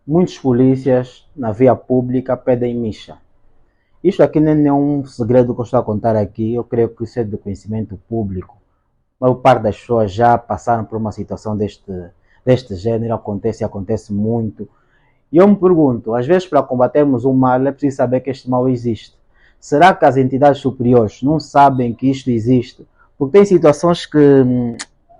Muitos polícias na via pública pedem micha. Isto aqui nem é um segredo que eu estou a contar aqui, eu creio que isso é de conhecimento público. A maior parte das pessoas já passaram por uma situação deste gênero, acontece muito. E eu me pergunto, às vezes para combatermos o mal é preciso saber que este mal existe. Será que as entidades superiores não sabem que isto existe? Porque tem situações que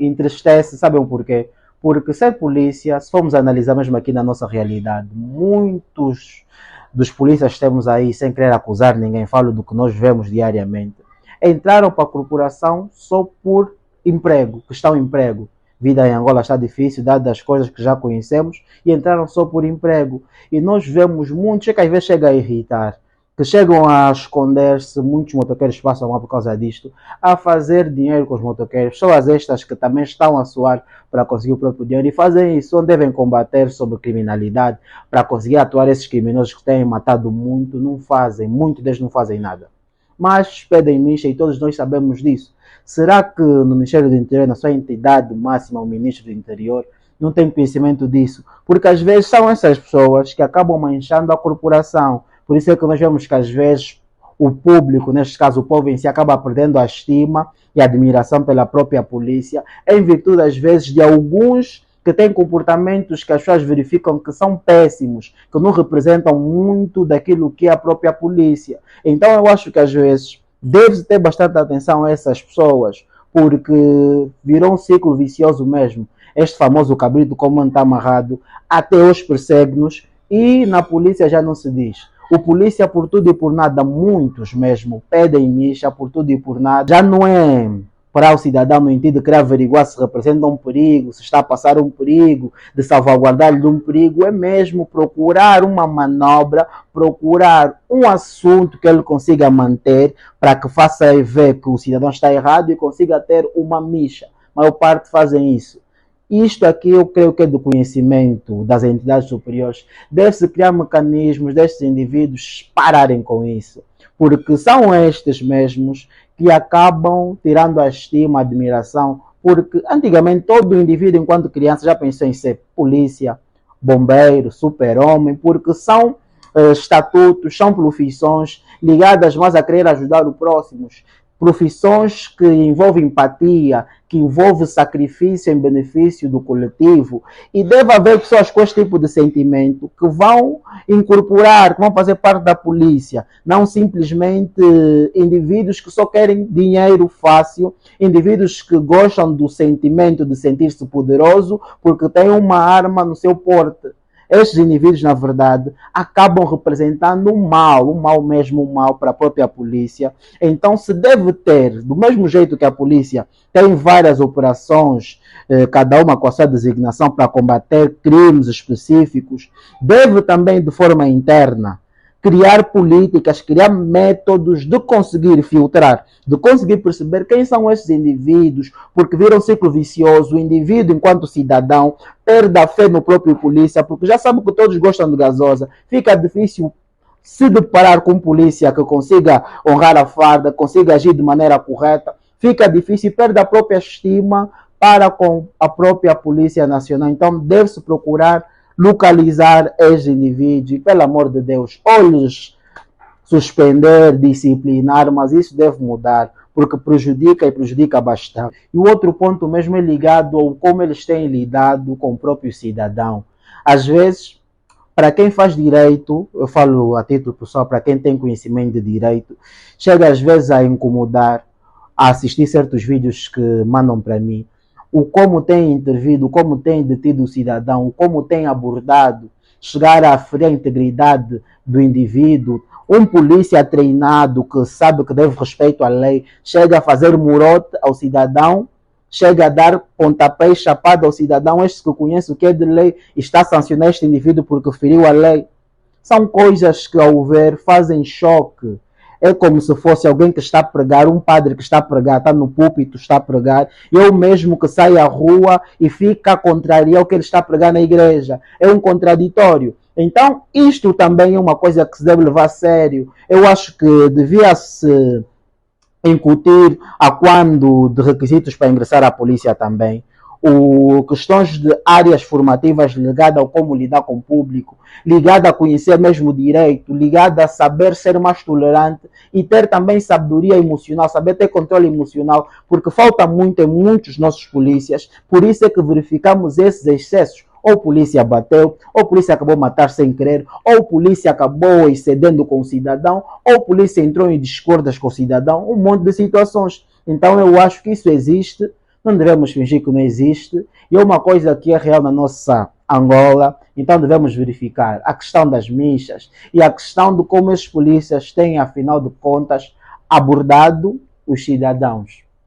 entristecem, sabem o porquê? Porque ser polícia, se formos analisar mesmo aqui na nossa realidade, muitos dos polícias que temos aí, sem querer acusar ninguém, falo do que nós vemos diariamente, entraram para a corporação só por emprego, questão emprego. Vida em Angola está difícil, dadas as coisas que já conhecemos, e entraram só por emprego. E nós vemos muitos, que às vezes chega a irritar, que chegam a esconder-se, muitos motoqueiros passam mal por causa disto, a fazer dinheiro com os motoqueiros, pessoas estas que também estão a suar para conseguir o próprio dinheiro e fazem isso, onde devem combater sobre criminalidade, para conseguir atuar esses criminosos que têm matado muito, não fazem, muitos deles não fazem nada. Mas pedem micha e todos nós sabemos disso. Será que no Ministério do Interior, na sua entidade máxima, o Ministro do Interior, não tem conhecimento disso? Porque às vezes são essas pessoas que acabam manchando a corporação. Por isso é que nós vemos que às vezes o público, neste caso o povo em si, acaba perdendo a estima e a admiração pela própria polícia, em virtude às vezes de alguns que têm comportamentos que as pessoas verificam que são péssimos, que não representam muito daquilo que é a própria polícia. Então eu acho que às vezes deve-se ter bastante atenção a essas pessoas, porque virou um ciclo vicioso mesmo. Este famoso cabrito, como está amarrado, até hoje persegue-nos e na polícia já não se diz. O polícia, por tudo e por nada, muitos mesmo, pedem micha por tudo e por nada. Já não é para o cidadão no sentido de querer averiguar se representa um perigo, se está a passar um perigo, de salvaguardar-lhe de um perigo, é mesmo procurar uma manobra, procurar um assunto que ele consiga manter para que faça ver que o cidadão está errado e consiga ter uma micha. A maior parte fazem isso. Isto aqui eu creio que é do conhecimento das entidades superiores. Deve-se criar mecanismos destes indivíduos pararem com isso. Porque são estes mesmos que acabam tirando a estima, a admiração. Porque antigamente todo indivíduo, enquanto criança, já pensou em ser polícia, bombeiro, super-homem, porque são estatutos, são profissões ligadas mais a querer ajudar os próximos. Profissões que envolvem empatia, que envolvem sacrifício em benefício do coletivo. E deve haver pessoas com este tipo de sentimento que vão incorporar, que vão fazer parte da polícia. Não simplesmente indivíduos que só querem dinheiro fácil, indivíduos que gostam do sentimento de sentir-se poderoso porque tem uma arma no seu porte. Estes indivíduos, na verdade, acabam representando um mal mesmo, um mal para a própria polícia. Então se deve ter, do mesmo jeito que a polícia tem várias operações, cada uma com a sua designação para combater crimes específicos, deve também, de forma interna, criar políticas, criar métodos de conseguir filtrar, de conseguir perceber quem são esses indivíduos, porque viram um ciclo vicioso. O indivíduo, enquanto cidadão, perde a fé no próprio polícia, porque já sabe que todos gostam de gasosa. Fica difícil se deparar com polícia que consiga honrar a farda, consiga agir de maneira correta. Fica difícil e perde a própria estima para com a própria Polícia Nacional. Então deve-se procurar localizar esses indivíduos, e, pelo amor de Deus, ou lhes suspender, disciplinar, mas isso deve mudar, porque prejudica e prejudica bastante. E o outro ponto mesmo é ligado ao como eles têm lidado com o próprio cidadão. Às vezes, para quem faz direito, eu falo a título pessoal, para quem tem conhecimento de direito, chega às vezes a incomodar, a assistir certos vídeos que mandam para mim, o como tem intervido, o como tem detido o cidadão, o como tem abordado, chegar a ferir a integridade do indivíduo. Um polícia treinado que sabe que deve respeito à lei, chega a fazer murote ao cidadão, chega a dar pontapé e chapada ao cidadão, este que conhece o que é de lei, está a sancionar este indivíduo porque feriu a lei. São coisas que, ao ver, fazem choque. É como se fosse alguém que está a pregar, um padre que está a pregar, está no púlpito, está a pregar, e eu mesmo que sai à rua e fica a contrariar o que ele está a pregar na igreja. É um contraditório. Então, isto também é uma coisa que se deve levar a sério. Eu acho que devia-se incutir a quando de requisitos para ingressar à polícia também questões de áreas formativas ligadas a como lidar com o público, ligada a conhecer mesmo o direito, ligada a saber ser mais tolerante e ter também sabedoria emocional, saber ter controle emocional, porque falta muito em muitos nossos polícias, por isso é que verificamos esses excessos. Ou a polícia bateu, ou a polícia acabou de matar sem querer, ou a polícia acabou excedendo com o cidadão, ou a polícia entrou em discórdias com o cidadão, um monte de situações. Então eu acho que isso existe, não devemos fingir que não existe, e é uma coisa que é real na nossa Angola, então devemos verificar a questão das minchas e a questão de como esses polícias têm, afinal de contas, abordado os cidadãos.